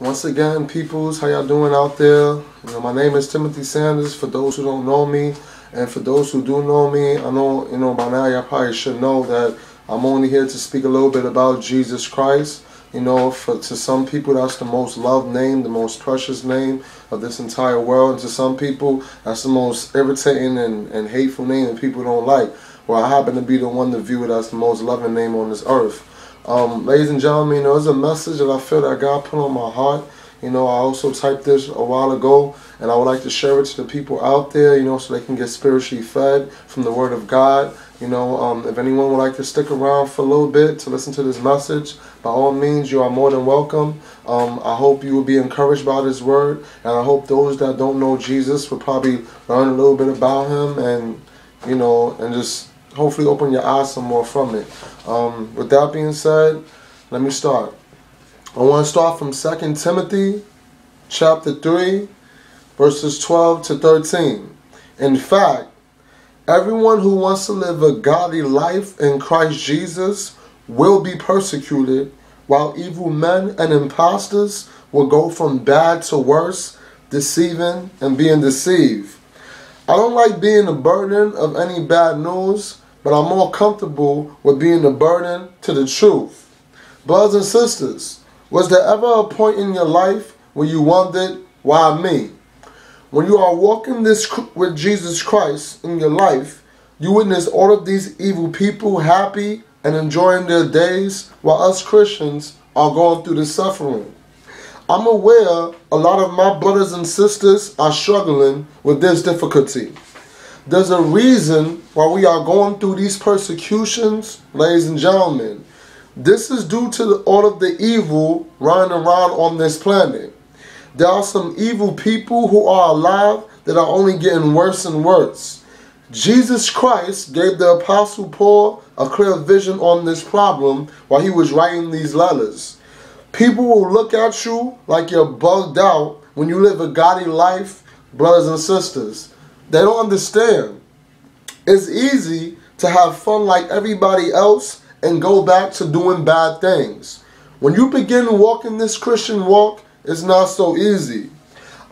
Once again, peoples, how y'all doing out there? My name is Timothy Sanders, for those who don't know me. And for those who do know me, I know, by now y'all probably should know that I'm only here to speak a little bit about Jesus Christ. To some people, that's the most loved name, the most precious name of this entire world. And to some people, that's the most irritating and hateful name that people don't like. Well, I happen to be the one to view it as the most loving name on this earth. Ladies and gentlemen, there's a message that I feel that God put on my heart. I also typed this a while ago, and I would like to share it to the people out there, so they can get spiritually fed from the Word of God. If anyone would like to stick around for a little bit to listen to this message, by all means, you are more than welcome. I hope you will be encouraged by this word, and I hope those that don't know Jesus will probably learn a little bit about him and, and just hopefully open your eyes some more from it. With that being said, let me start. I want to start from 2 Timothy chapter 3, verses 12 to 13. In fact, everyone who wants to live a godly life in Christ Jesus will be persecuted, while evil men and impostors will go from bad to worse, deceiving and being deceived. I don't like being a burden of any bad news, but I'm more comfortable with being a burden to the truth. Brothers and sisters, was there ever a point in your life where you wondered, why me? When you are walking with Jesus Christ in your life, you witness all of these evil people happy and enjoying their days, while us Christians are going through the suffering. I'm aware a lot of my brothers and sisters are struggling with this difficulty. There's a reason why we are going through these persecutions, ladies and gentlemen. This is due to all of the evil running around on this planet. There are some evil people who are alive that are only getting worse and worse. Jesus Christ gave the Apostle Paul a clear vision on this problem while he was writing these letters. People will look at you like you're bugged out when you live a godly life, brothers and sisters. They don't understand. It's easy to have fun like everybody else and go back to doing bad things. When you begin walking this Christian walk, it's not so easy.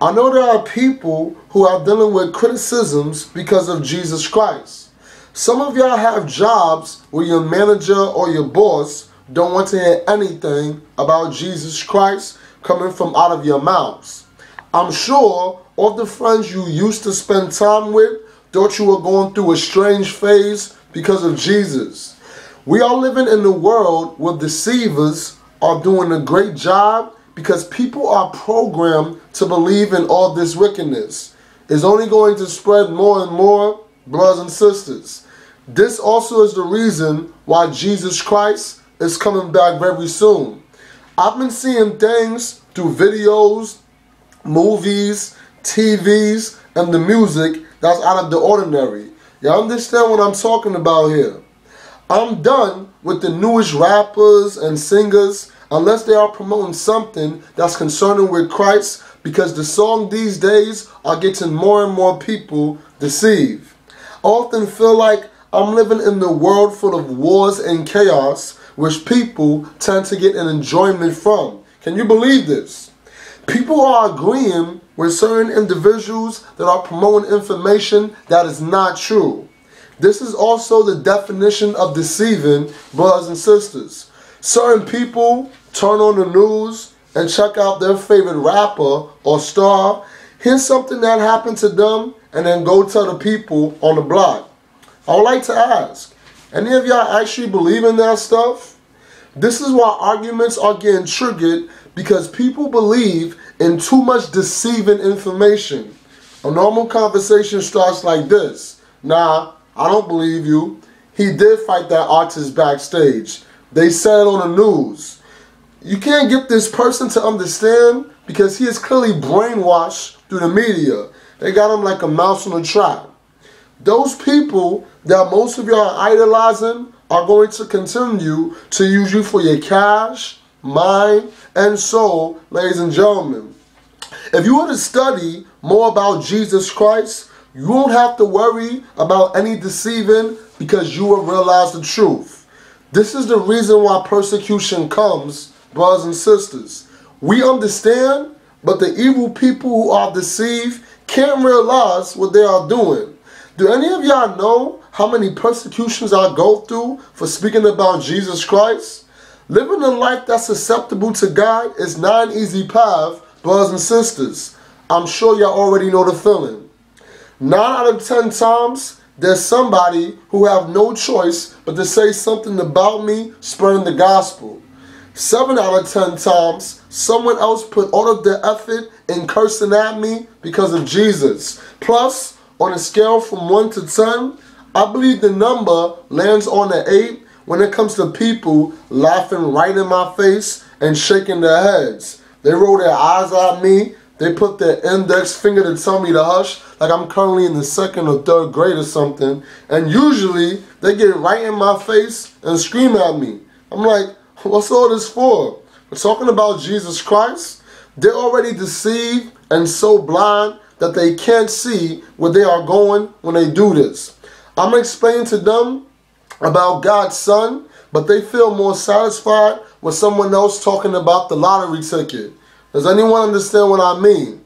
I know there are people who are dealing with criticisms because of Jesus Christ. Some of y'all have jobs where your manager or your boss don't want to hear anything about Jesus Christ coming from out of your mouths. I'm sure all the friends you used to spend time with thought you were going through a strange phase because of Jesus. We are living in a world where deceivers are doing a great job because people are programmed to believe in all this wickedness. It's only going to spread more and more, brothers and sisters. This also is the reason why Jesus Christ is coming back very soon. I've been seeing things through videos, movies, TVs, and the music that's out of the ordinary. Y'all understand what I'm talking about here? I'm done with the newest rappers and singers unless they are promoting something that's concerning with Christ, because the song these days are getting more and more people deceived. I often feel like I'm living in the world full of wars and chaos, which people tend to get an enjoyment from. Can you believe this? People are agreeing with certain individuals that are promoting information that is not true. This is also the definition of deceiving, brothers and sisters. Certain people turn on the news and check out their favorite rapper or star, hear something that happened to them, and then go tell the people on the block. I would like to ask, any of y'all actually believe in that stuff? This is why arguments are getting triggered, because people believe in too much deceiving information. A normal conversation starts like this. Nah, I don't believe you. He did fight that artist backstage. They said it on the news. You can't get this person to understand because he is clearly brainwashed through the media. They got him like a mouse on a trap. Those people that most of y'all are idolizing are going to continue to use you for your cash, mind, and soul, ladies and gentlemen. If you were to study more about Jesus Christ, you won't have to worry about any deceiving because you will realize the truth. This is the reason why persecution comes, brothers and sisters. We understand, but the evil people who are deceived can't realize what they are doing. Do any of y'all know how many persecutions I go through for speaking about Jesus Christ? Living a life that's acceptable to God is not an easy path, brothers and sisters. I'm sure y'all already know the feeling. 9 out of 10 times, there's somebody who have no choice but to say something about me spreading the gospel. 7 out of 10 times, someone else put all of their effort in cursing at me because of Jesus. Plus, on a scale from 1 to 10, I believe the number lands on an 8 when it comes to people laughing right in my face and shaking their heads. They roll their eyes at me. They put their index finger to tell me to hush, like I'm currently in the 2nd or 3rd grade or something. And usually, they get right in my face and scream at me. I'm like, what's all this for? We're talking about Jesus Christ. They're already deceived and so blind that they can't see where they are going when they do this. I'm explaining to them about God's Son, but they feel more satisfied with someone else talking about the lottery ticket. Does anyone understand what I mean?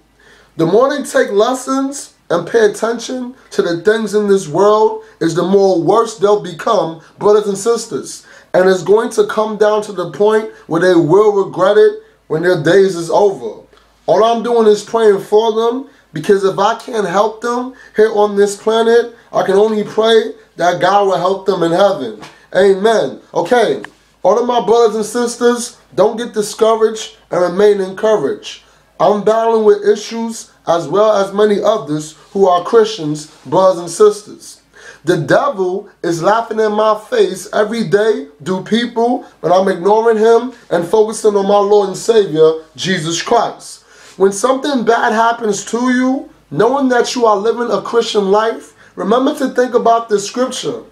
The more they take lessons and pay attention to the things in this world, is the more worse they'll become, brothers and sisters. And it's going to come down to the point where they will regret it when their days is over. All I'm doing is praying for them, because if I can't help them here on this planet, I can only pray that God will help them in heaven. Amen. Okay, all of my brothers and sisters, don't get discouraged and remain encouraged. I'm battling with issues as well as many others who are Christians, brothers and sisters. The devil is laughing in my face every day through people, but I'm ignoring him and focusing on my Lord and Savior, Jesus Christ. When something bad happens to you, knowing that you are living a Christian life, remember to think about the scripture.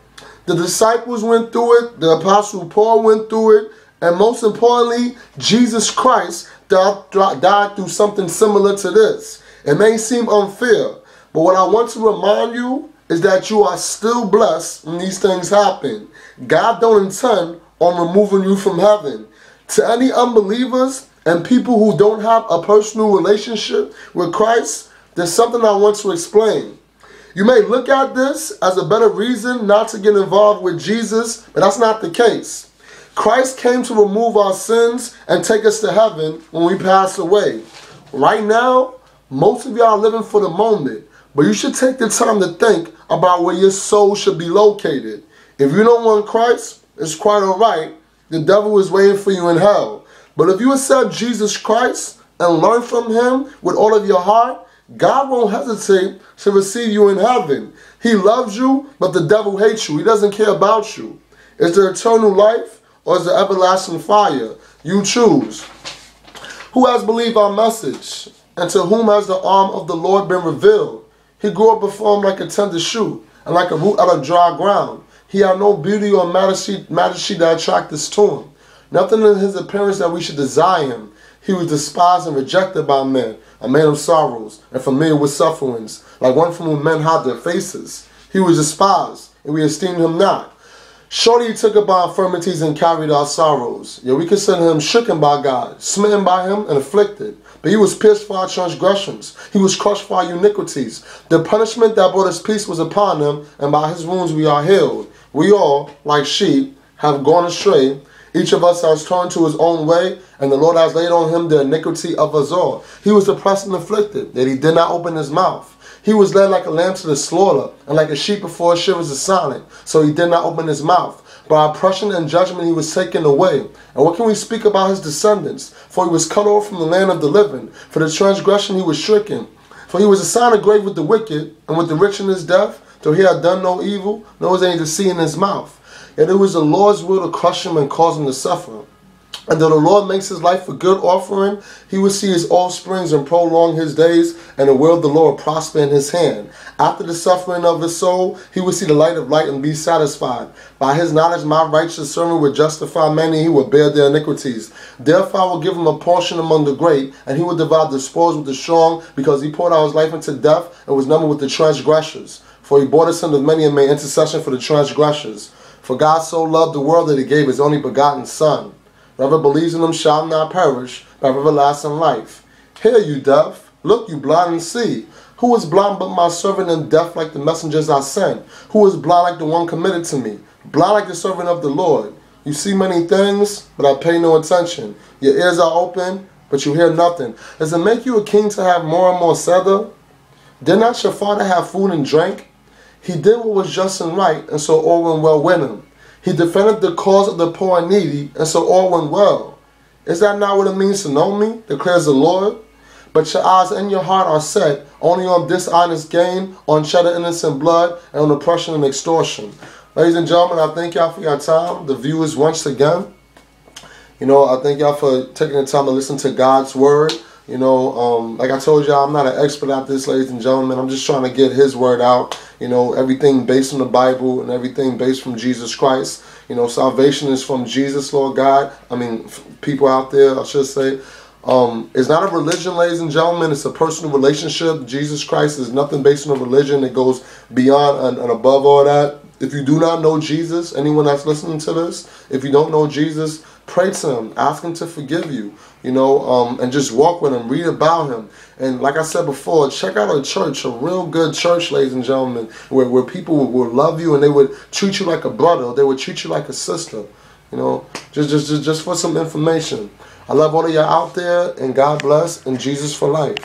The disciples went through it, the Apostle Paul went through it, and most importantly, Jesus Christ died through something similar to this. It may seem unfair, but what I want to remind you is that you are still blessed when these things happen. God don't intend on removing you from heaven. To any unbelievers and people who don't have a personal relationship with Christ, there's something I want to explain. You may look at this as a better reason not to get involved with Jesus, but that's not the case. Christ came to remove our sins and take us to heaven when we pass away. Right now, most of y'all are living for the moment, but you should take the time to think about where your soul should be located. If you don't want Christ, it's quite alright. The devil is waiting for you in hell. But if you accept Jesus Christ and learn from him with all of your heart, God won't hesitate to receive you in heaven. He loves you, but the devil hates you. He doesn't care about you. Is there eternal life or is there everlasting fire? You choose. Who has believed our message? And to whom has the arm of the Lord been revealed? He grew up before him like a tender shoot and like a root out of dry ground. He had no beauty or majesty that attracted us to him. Nothing in his appearance that we should desire him. He was despised and rejected by men, a man of sorrows, and familiar with sufferings, like one from whom men hide their faces. He was despised, and we esteemed him not. Surely he took up our infirmities and carried our sorrows. Yet we consider him stricken by God, smitten by him, and afflicted. But he was pierced for our transgressions. He was crushed for our iniquities. The punishment that brought us peace was upon him, and by his wounds we are healed. We all, like sheep, have gone astray. Each of us has turned to his own way, and the Lord has laid on him the iniquity of us all. He was oppressed and afflicted, yet he did not open his mouth. He was led like a lamb to the slaughter, and like a sheep before his shearers is silent, so he did not open his mouth. By oppression and judgment he was taken away. And what can we speak about his descendants? For he was cut off from the land of the living. For the transgression he was stricken. For he was assigned a grave with the wicked, and with the rich in his death, though he had done no evil, nor was any deceit in his mouth. Yet it was the Lord's will to crush him and cause him to suffer. And though the Lord makes his life a good offering, he will see his offsprings and prolong his days, and the will of the Lord prosper in his hand. After the suffering of his soul, he will see the light of light and be satisfied. By his knowledge my righteous servant will justify many, he will bear their iniquities. Therefore I will give him a portion among the great, and he will divide the spoils with the strong, because he poured out his life into death, and was numbered with the transgressors. For he bore the sin of many and made intercession for the transgressors. For God so loved the world that he gave his only begotten Son. Whoever believes in him shall not perish, of everlasting life. Hear, you deaf. Look, you blind, and see. Who is blind but my servant, and deaf like the messengers I sent? Who is blind like the one committed to me? Blind like the servant of the Lord. You see many things, but I pay no attention. Your ears are open, but you hear nothing. Does it make you a king to have more and more sether? Did not your father have food and drink? He did what was just and right, and so all went well with him. He defended the cause of the poor and needy, and so all went well. Is that not what it means to know me, declares the Lord? But your eyes and your heart are set only on dishonest gain, on shedding innocent blood, and on oppression and extortion. Ladies and gentlemen, I thank y'all for your time. The viewers, once again, I thank y'all for taking the time to listen to God's word. Like I told y'all, I'm not an expert at this, ladies and gentlemen. I'm just trying to get his word out. Everything based on the Bible and everything based from Jesus Christ. Salvation is from Jesus, Lord God. People out there, I should say. It's not a religion, ladies and gentlemen. It's a personal relationship. Jesus Christ is nothing based on a religion. It goes beyond and above all that. If you do not know Jesus, anyone that's listening to this, if you don't know Jesus, pray to him. Ask him to forgive you, and just walk with him. Read about him. And like I said before, check out a church, a real good church, ladies and gentlemen, where people will love you and they would treat you like a brother. They would treat you like a sister, just for some information. I love all of y'all out there, and God bless, and Jesus for life.